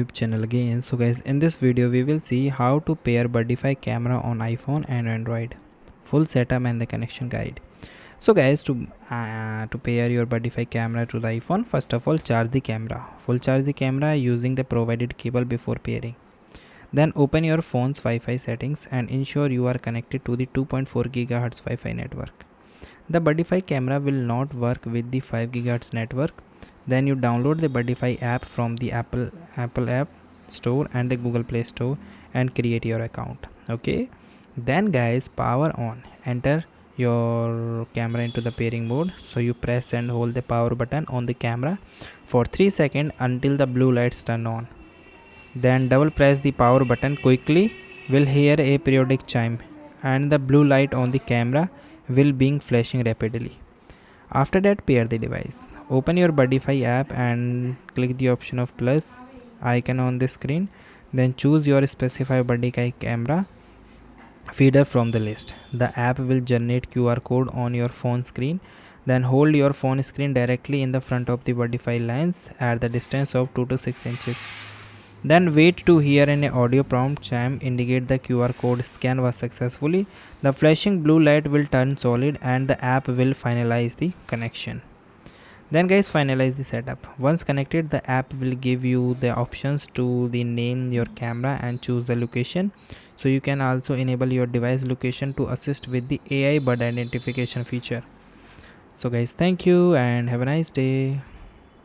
YouTube channel again. So guys, in this video we will see how to pair Birdfy camera on iPhone and Android, full setup and the connection guide. So guys, to pair your Birdfy camera to the iPhone, first of all charge the camera, full charge the camera using the provided cable before pairing. Then open your phone's Wi-Fi settings and ensure you are connected to the 2.4 GHz Wi-Fi network. The Birdfy camera will not work with the 5 GHz network. Then you download the Birdfy app from the Apple App Store and the Google Play Store and create your account. Okay. Then guys, power on. Enter your camera into the pairing mode. So you press and hold the power button on the camera for 3 seconds until the blue lights turn on. Then double press the power button quickly. Will hear a periodic chime and the blue light on the camera will be flashing rapidly. After that, pair the device. Open your Birdfy app and click the option of plus icon on the screen. Then choose your specified Birdfy camera feeder from the list. The app will generate QR code on your phone screen. Then hold your phone screen directly in the front of the Birdfy lens at the distance of 2 to 6 inches. Then wait to hear an audio prompt chime indicate the QR code scan was successfully. The flashing blue light will turn solid and the app will finalize the connection. Then guys, finalize the setup. Once connected, the app will give you the options to the name your camera and choose the location. So you can also enable your device location to assist with the AI bird identification feature. So guys, thank you and have a nice day.